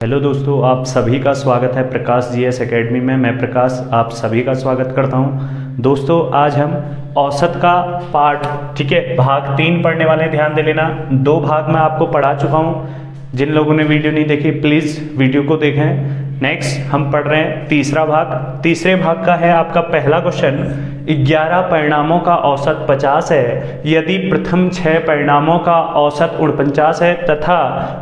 Hello दोस्तों, आप सभी का स्वागत है प्रकाश जीएस एकेडमी में। मैं प्रकाश आप सभी का स्वागत करता हूं। दोस्तों, आज हम औसत का पार्ट भाग 3 पढ़ने वाले हैं। ध्यान दे लेना, 2 भाग मैं आपको पढ़ा चुका हूं। जिन लोगों ने वीडियो नहीं देखी प्लीज़ वीडियो को देखें। नेक्स्ट हम पढ़ रहे हैं तीसरा भाग। तीसरे भाग का है आपका पहला क्वेश्चन, 11 परिणामों का औसत 50 है यदि प्रथम 6 परिणामों का औसत 49 है तथा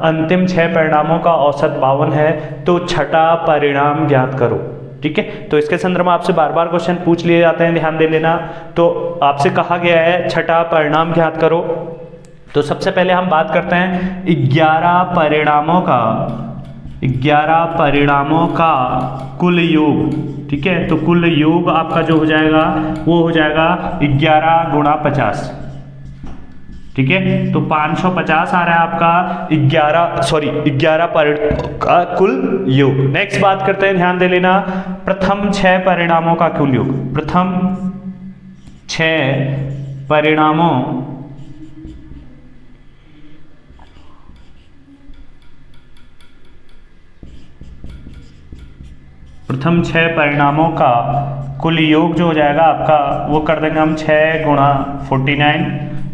अंतिम 6 परिणामों का औसत 52 है तो छठा परिणाम ज्ञात करो। ठीक है, तो इसके संदर्भ में आपसे बार बार क्वेश्चन पूछ लिए जाते हैं, ध्यान दे लेना। तो आपसे कहा गया है छठा परिणाम ज्ञात करो। तो सबसे पहले हम बात करते हैं 11 परिणामों का कुल योग। ठीक है, तो कुल योग आपका जो हो जाएगा वो हो जाएगा 11 गुणा 50। ठीक है, तो 550 आ रहा है आपका 11 परिणामों का कुल योग। नेक्स्ट बात करते हैं, ध्यान दे लेना, प्रथम 6 परिणामों का कुल योग। प्रथम 6 परिणामों का कुल योग जो हो जाएगा आपका वो कर देंगे हम 6 गुणा 49।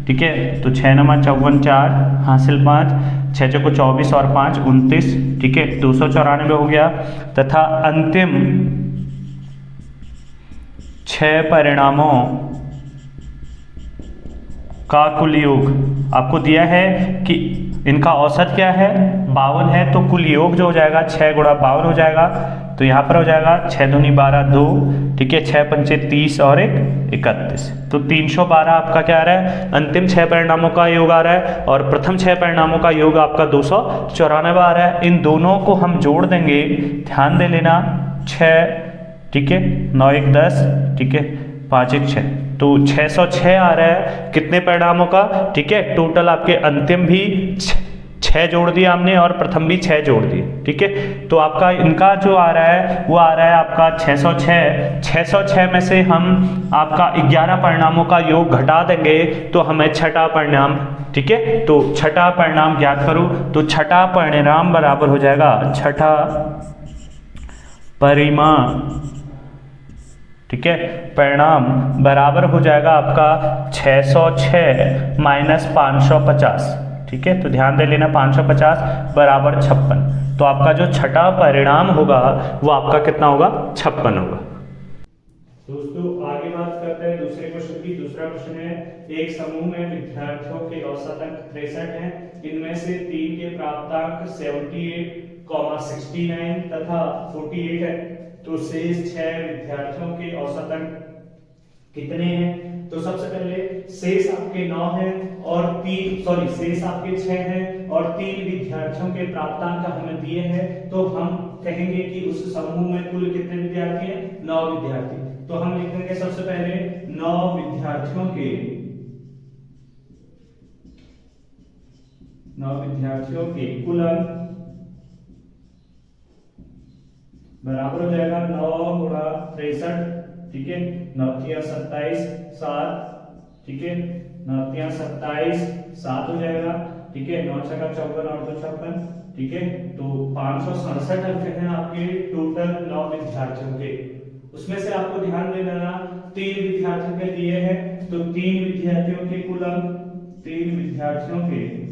ठीक है, तो 6 नमा 54, 4 हासिल 5, 6 चौको 24 और 5 29। ठीक है, 294 हो गया। तथा अंतिम 6 परिणामों का कुल योग आपको दिया है कि इनका औसत क्या है, 52 है। तो कुल योग जो हो जाएगा 6 गुणा 52 हो जाएगा। तो यहाँ पर हो जाएगा 6 दूनी 12 2। ठीक है, 6 पंचे 30 और 1 31। तो 312 आपका क्या आ रहा है, अंतिम 6 परिणामों का योग आ रहा है। और प्रथम 6 परिणामों का योग आपका 294 आ रहा है। इन दोनों को हम जोड़ देंगे, ध्यान दे लेना, 6। ठीक है, 9 1 10। ठीक है, 5 1 6, तो 606 आ रहा है कितने परिणामों का। ठीक है, टोटल आपके अंतिम भी 6 जोड़ दिया हमने और प्रथम भी 6 जोड़ दिए। ठीक है, तो आपका इनका जो आ रहा है वो आ रहा है आपका 606। 606 में से हम आपका 11 परिणामों का योग घटा देंगे तो हमें छठा परिणाम। ठीक है, तो छठा परिणाम ज्ञात करो। तो छठा परिणाम बराबर हो जाएगा, छठा परिणाम, ठीक है, परिणाम बराबर हो जाएगा आपका 606 माइनस 550। ठीक है, तो ध्यान दे लेना, 550 बराबर 56। तो आपका जो छठा परिणाम होगा वो आपका कितना होगा, 56 होगा। दोस्तों आगे बात करते हैं दूसरे क्वेश्चन की। दूसरा क्वेश्चन है, एक समूह में विद्यार्थियों के औसत अंक 63 हैं। इनमें से 3 के प्राप्तांक 78, 69 तथा 48 है। तो शेष 6 विद्यार्थियों के औसत अंक कितने हैं। तो सबसे पहले शेष आपके 9 हैं और शेष आपके 6 हैं और 3 विद्यार्थियों के प्राप्तांक हमें दिए हैं। तो हम कहेंगे कि उस समूह में कुल कितने विद्यार्थी हैं, 9 विद्यार्थी। तो हम लिखेंगे सबसे पहले 9 विद्यार्थियों के कुल अंक बराबर हो जाएगा 9 गुणा 63। ठीक है, 9 तिया 27 7। ठीक है, 9 तिया 27 7 हो जाएगा। ठीक है, 9 छका 54 और 2 56। ठीक है, तो 567 अंक हैं आपके टोटल 9 विद्यार्थियों के। उसमें से आपको ध्यान देना 3 विद्यार्थियों के दिए हैं। तो 3 विद्यार्थियों के कुल अंक, 3 विद्यार्थियों के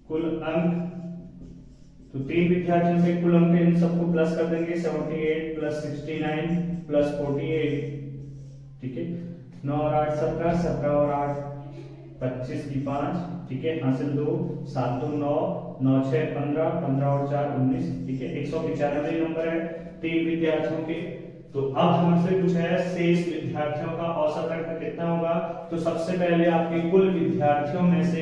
कुल अंक, तो 3 विद्यार्थियों के कुल अंक इन सबको प्लस कर देंगे, 78 प्लस 69 प्लस 48। ठीक है, 9 और 8 17, 17 और 8 25 की 5। ठीक है, हासिल 2, 7 2 9, 9 6 15, 15 और 4 19। ठीक है, 195 नंबर है 3 विद्यार्थियों के। तो अब हमसे कुछ है शेष विद्यार्थियों का औसत अंक कितना होगा। तो सबसे पहले आपके कुल विद्यार्थियों में से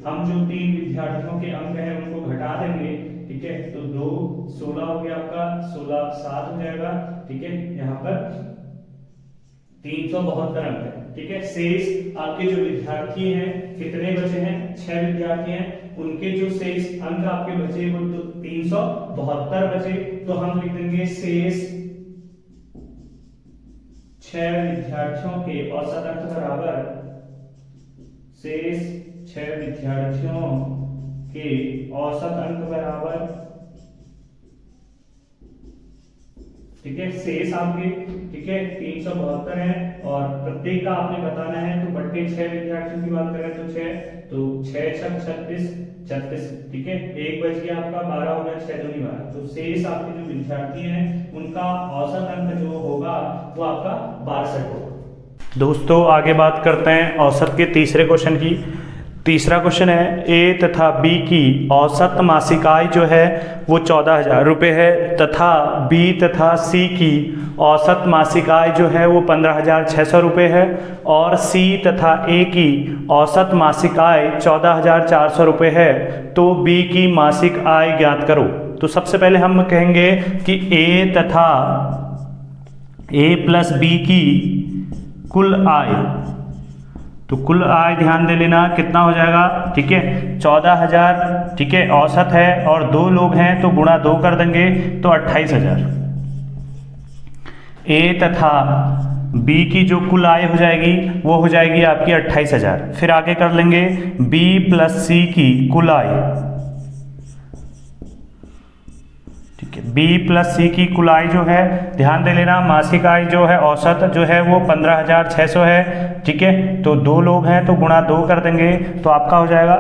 हम जो 3 विद्यार्थियों के अंक हैं उनको घटा देंगे। ठीक है, तो 2 16 हो गया आपका, 16 7 हो जाएगा। ठीक है, यहाँ पर 372 अंक है। ठीक है, शेष आपके जो विद्यार्थी हैं कितने बचे हैं, 6 विद्यार्थी हैं, उनके जो शेष अंक आपके बचे वो तो 372 बचे। तो हम लिख देंगे शेष 6 विद्यार्थियों के औसत अंक बराबर शेष 6 विद्यार्थियों के औसत अंक बराबर, ठीक है, शेष आपके, ठीक है, 372 है और प्रत्येक का आपने बताना है। तो बट्टे 6 विद्यार्थियों की बात करें तो 6, तो 6 छक 36, ठीक है, 1 बच गया आपका, 12 हो गया, 6 दूनी 12। तो शेष आपके जो विद्यार्थी हैं उनका औसत अंक जो होगा वो आपका 62 होगा। दोस्तों आगे बात करते हैं औसत के तीसरे क्वेश्चन की। तीसरा क्वेश्चन है ए तथा बी की औसत मासिक आय जो है वो 14,000 रुपये है तथा बी तथा सी की औसत मासिक आय जो है वो 15,600 रुपये है और सी तथा ए की औसत मासिक आय 14,400 रुपये है। तो बी की मासिक आय ज्ञात करो। तो सबसे पहले हम कहेंगे कि ए तथा ए प्लस बी की कुल आय, तो कुल आय ध्यान दे लेना कितना हो जाएगा, ठीक है, 14,000, ठीक है, औसत है और 2 लोग हैं तो गुणा 2 कर देंगे तो 28,000। ए तथा बी की जो कुल आय हो जाएगी वो हो जाएगी आपकी 28,000। फिर आगे कर लेंगे बी प्लस सी की कुल आय, ठीक है, बी प्लस सी की कुल आय जो है ध्यान दे लेना, मासिक आय जो है औसत जो है वो 15,600 है, ठीक है, तो 2 लोग हैं तो गुणा 2 कर देंगे तो आपका हो जाएगा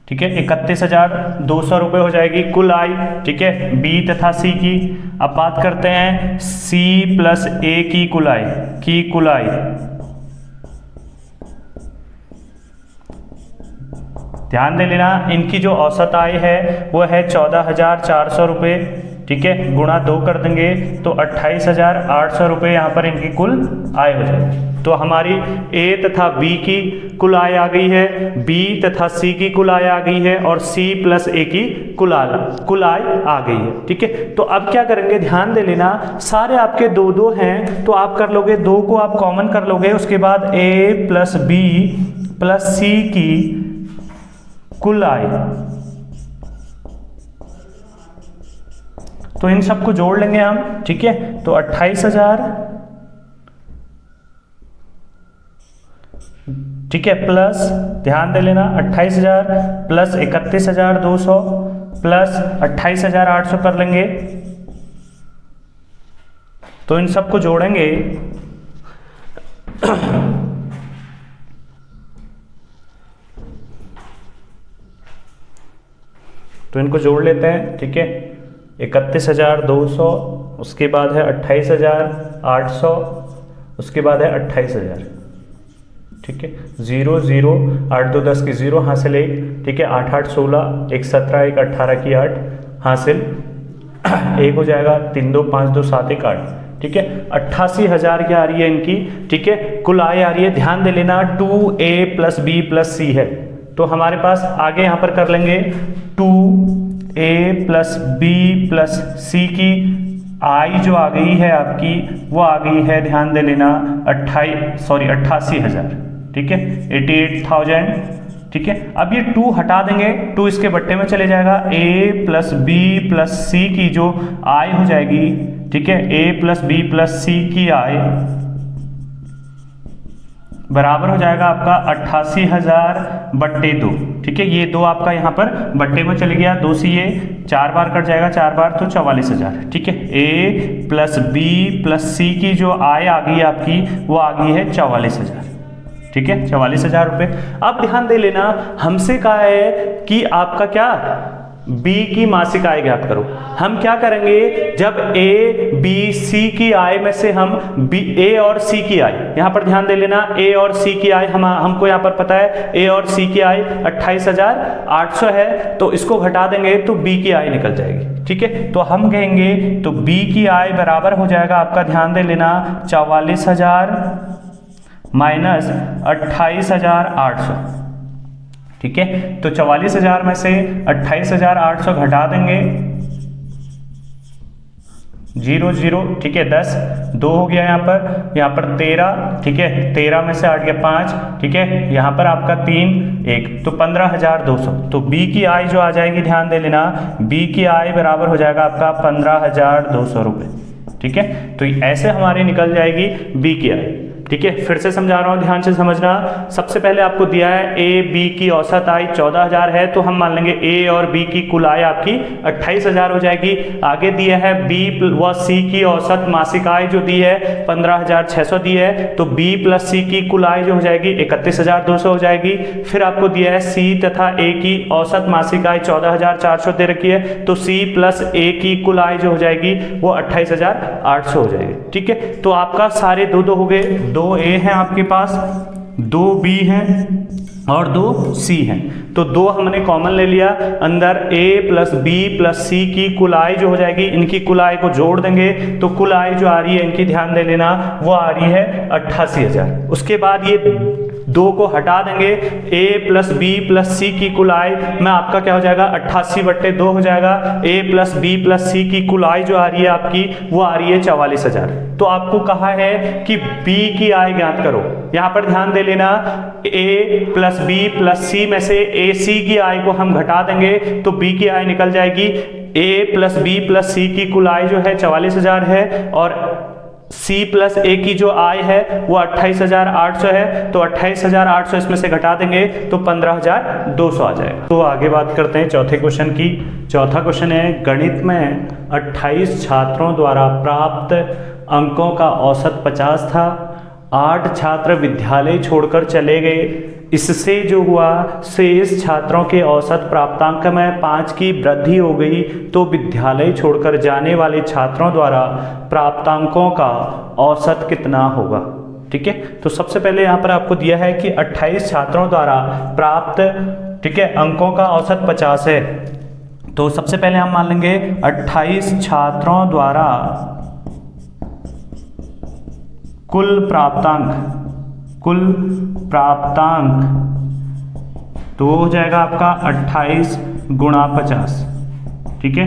ठीक है, 31,200 रुपये हो जाएगी कुल आय, ठीक है, बी तथा सी की। अब बात करते हैं सी प्लस ए की कुल आय, ध्यान दे लेना इनकी जो औसत आय है वो है 14,400 रुपये, ठीक है, गुणा 2 कर देंगे तो 28,800 रुपये यहाँ पर इनकी कुल आय हो जाएगी। तो हमारी ए तथा बी की कुल आय आ गई है, बी तथा सी की कुल आय आ गई है और सी प्लस ए की कुल आय आ गई है, ठीक है। तो अब क्या करेंगे, ध्यान दे लेना, सारे आपके 2 हैं तो आप कर लोगे 2 को आप कॉमन कर लोगे, उसके बाद ए प्लस बी प्लस सी की कुल आय, तो इन सबको जोड़ लेंगे हम, ठीक है, तो 28,000, ठीक है, प्लस ध्यान दे लेना 28,000 प्लस 31,200 प्लस 28,800 कर लेंगे, तो इन सबको जोड़ेंगे तो इनको जोड़ लेते हैं, ठीक है, 31,200, उसके बाद है 28,800, उसके बाद है 28,000, ठीक है, 0 0 8 2 10 की 0 हासिल 1, ठीक है, 8 8 16 1 17 1 18 की 8 हासिल 1 हो जाएगा, 3 2 5 2 7 1 8, ठीक है, 88,000 क्या आ रही है इनकी, ठीक है, कुल आय आ रही है। ध्यान दे लेना 2a प्लस बी प्लस सी है, तो हमारे पास आगे यहाँ पर कर लेंगे 2a प्लस बी प्लस सी की आई जो आ गई है आपकी वो आ गई है, ध्यान दे लेना 88,000, ठीक है, 88,000, ठीक है। अब ये 2 हटा देंगे, 2 इसके बट्टे में चले जाएगा, a प्लस बी प्लस सी की जो आय हो जाएगी, ठीक है, a प्लस बी प्लस सी की आय बराबर हो जाएगा आपका 88,000 बट्टे 2, ठीक है, ये 2 आपका यहाँ पर बट्टे में चले गया, 2 से ये 4 बार कट जाएगा, 4 बार तो 44,000, ठीक है, a प्लस बी प्लस सी की जो आय आ गई आपकी वो आ गई है 44,000, ठीक है, 44,000 रुपये। अब ध्यान दे लेना हमसे कहा है कि आपका क्या बी की मासिक आय ज्ञात करो। हम क्या करेंगे, जब ए बी सी की आय में से हम बी ए और सी की आय, यहाँ पर ध्यान दे लेना ए और सी की आय हमको यहाँ पर पता है ए और सी की आय 28,800 है, तो इसको घटा देंगे तो बी की आय निकल जाएगी, ठीक है। तो हम कहेंगे तो बी की आय बराबर हो जाएगा आपका, ध्यान दे लेना 44,000 माइनस 28,800, ठीक है। तो 44,000 में से 28,800 घटा देंगे, 0 0, ठीक है, 10 2 हो गया, यहाँ पर 13, ठीक है, 13 में से 8 गया 5, ठीक है, यहाँ पर आपका 3 1, तो 15,200। तो बी की आय जो आ जाएगी, ध्यान दे लेना बी की आय बराबर हो जाएगा आपका 15,200 रुपये, ठीक है, तो ऐसे हमारी निकल जाएगी बी की आय। ठीक है, फिर से समझा रहा हूँ, ध्यान से समझना। सबसे पहले आपको दिया है ए बी की औसत आय 14,000 है, तो हम मान लेंगे ए और बी की कुल आय आपकी 28,000 हो जाएगी। आगे दिया है बी व सी की औसत मासिक आय जो दी है 15,600 दी है, तो बी प्लस सी की कुल आय जो हो जाएगी 31,200 हो जाएगी। फिर आपको दिया है सी तथा ए की औसत मासिक आय 14,400 दे रखी है, तो सी प्लस ए की कुल आय जो हो जाएगी वो 28,800 हो जाएगी। ठीक है, तो आपका सारे दो हो गए, 2 ए हैं आपके पास, 2 बी हैं और 2 सी हैं, तो 2 हमने कॉमन ले लिया। अंदर ए प्लस बी प्लस सी की कुल आय जो हो जाएगी, इनकी कुल आय को जोड़ देंगे तो कुल आय जो आ रही है इनकी, ध्यान दे लेना, वो आ रही है 88,000। उसके बाद ये 2 को हटा देंगे, a प्लस बी प्लस सी की कुल आय में आपका क्या हो जाएगा 88/2 हो जाएगा। a प्लस बी प्लस सी की कुल आय जो आ रही है आपकी वो आ रही है 44,000। तो आपको कहा है कि b की आय ज्ञात करो। यहाँ पर ध्यान दे लेना, a प्लस बी प्लस सी में से a c की आय को हम घटा देंगे तो b की आय निकल जाएगी। a प्लस बी प्लस सी की कुल आय जो है 44,000 है और C प्लस ए की जो आय है वो 28,800 है, तो 28,800 इसमें से घटा देंगे तो 15,200 आ जाएगा। तो आगे बात करते हैं चौथे क्वेश्चन की। चौथा क्वेश्चन है, गणित में 28 छात्रों द्वारा प्राप्त अंकों का औसत 50 था, 8 छात्र विद्यालय छोड़कर चले गए। इससे जो हुआ शेष छात्रों के औसत प्राप्तांक में 5 की वृद्धि हो गई, तो विद्यालय छोड़कर जाने वाले छात्रों द्वारा प्राप्तांकों का औसत कितना होगा। ठीक है, तो सबसे पहले यहाँ पर आपको दिया है कि 28 छात्रों द्वारा प्राप्त, ठीक है, अंकों का औसत 50 है। तो सबसे पहले हम मान लेंगे 28 छात्रों द्वारा कुल प्राप्तांक तो हो जाएगा आपका 28 गुणा 50। ठीक है,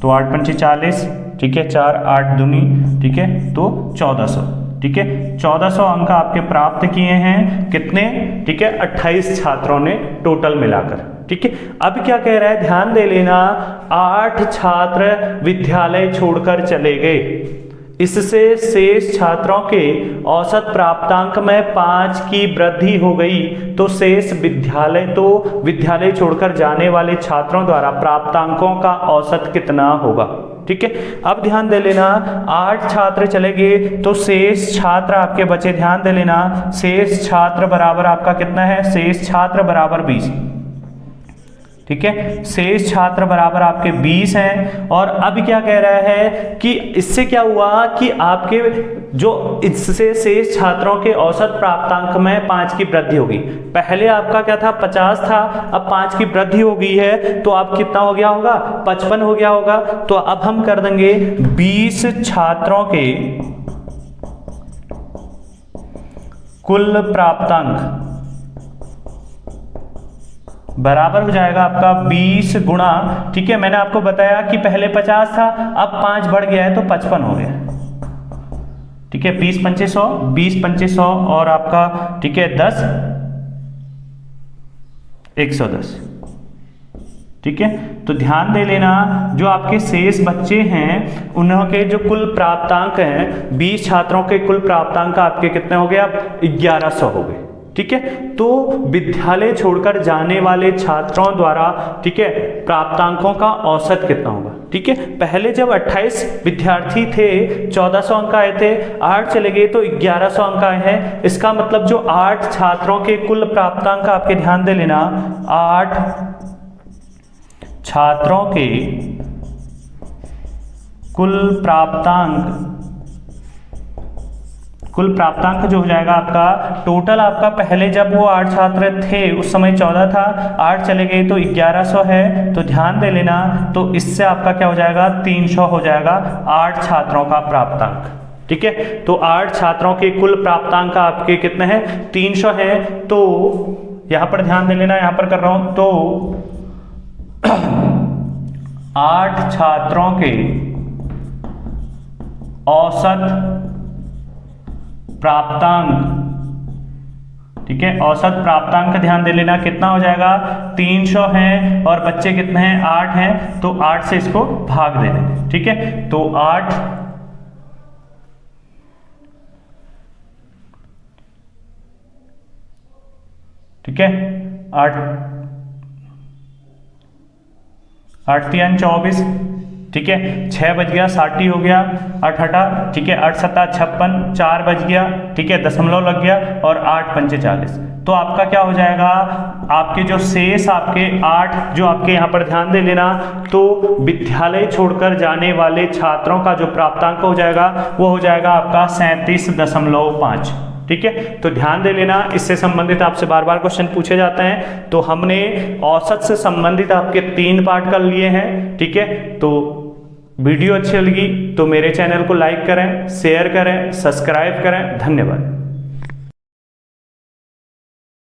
तो 8 पंचे 40, ठीक है, 4 8 दूनी, ठीक है, तो 1400। ठीक है, 1400 अंक आपके प्राप्त किए हैं कितने, ठीक है, 28 छात्रों ने टोटल मिलाकर। ठीक है, अब क्या कह रहा है, ध्यान दे लेना, 8 छात्र विद्यालय छोड़कर चले गए, इससे शेष छात्रों के औसत प्राप्तांक में 5 की वृद्धि हो गई, तो शेष विद्यालय छोड़कर जाने वाले छात्रों द्वारा प्राप्तांकों का औसत कितना होगा। ठीक है, अब ध्यान दे लेना, 8 छात्र चले गए तो शेष छात्र आपके बचे। ध्यान दे लेना, शेष छात्र बराबर आपका कितना है, शेष छात्र बराबर 20। ठीक है, शेष छात्र बराबर आपके 20 हैं। और अब क्या कह रहा है कि इससे क्या हुआ कि आपके जो इससे शेष छात्रों के औसत प्राप्तांक में 5 की वृद्धि होगी। पहले आपका क्या था, 50 था, अब 5 की वृद्धि हो गई है, तो अब कितना हो गया होगा, 55 हो गया होगा। तो अब हम कर देंगे 20 छात्रों के कुल प्राप्तांक बराबर हो जाएगा आपका 20 गुणा, ठीक है, मैंने आपको बताया कि पहले 50 था, अब 5 बढ़ गया है तो 55 हो गया। ठीक है, 20 पंचे 100, 20 पंचे 100 और आपका, ठीक है, 10 110। ठीक है, तो ध्यान दे लेना, जो आपके शेष बच्चे हैं उनके जो कुल प्राप्तांक हैं, 20 छात्रों के कुल प्राप्तांक आपके कितने हो गए, अब 1100 हो गए। ठीक है, तो विद्यालय छोड़कर जाने वाले छात्रों द्वारा, ठीक है, प्राप्तांकों का औसत कितना होगा। ठीक है, पहले जब 28 विद्यार्थी थे 1400 अंक आए थे, 8 चले गए तो 1100 अंक आए हैं। इसका मतलब जो 8 छात्रों के कुल प्राप्तांक आपके, ध्यान दे लेना, 8 छात्रों के कुल प्राप्तांक जो हो जाएगा आपका टोटल, आपका पहले जब वो 8 छात्र थे उस समय 14 था, 8 चले गए तो 1100 है। तो ध्यान दे लेना, तो इससे आपका क्या हो जाएगा, 300 हो जाएगा 8 छात्रों का प्राप्तांक। ठीक है, तो 8 छात्रों के कुल प्राप्तांक आपके कितने हैं, 300 है। तो यहां पर ध्यान दे लेना, यहां पर कर रहा हूं, तो 8 छात्रों के औसत प्राप्तांक, ठीक है। औसत प्राप्तांक ध्यान दे लेना, कितना हो जाएगा, 300 है और बच्चे कितने हैं, 8 हैं, तो 8 से इसको भाग दे देंगे। ठीक है, तो 8 ठीक है, 8 3 24, ठीक है, 6 बज गया, 60 हो गया, 8 हटा, ठीक है, 8 7 56, 4 बज गया, ठीक है, दशमलव लग गया और 8 पंचे 40। तो आपका क्या हो जाएगा, आपके जो शेष आपके 8 जो आपके यहाँ पर ध्यान दे लेना, तो विद्यालय छोड़कर जाने वाले छात्रों का जो प्राप्तांक हो जाएगा वो हो जाएगा आपका 37.5। ठीक है, तो ध्यान दे लेना, इससे संबंधित आपसे बार बार क्वेश्चन पूछे जाते हैं। तो हमने औसत से संबंधित आपके 3 पार्ट कर लिए हैं। ठीक है, तो वीडियो अच्छी लगी तो मेरे चैनल को लाइक करें, शेयर करें, सब्सक्राइब करें। धन्यवाद।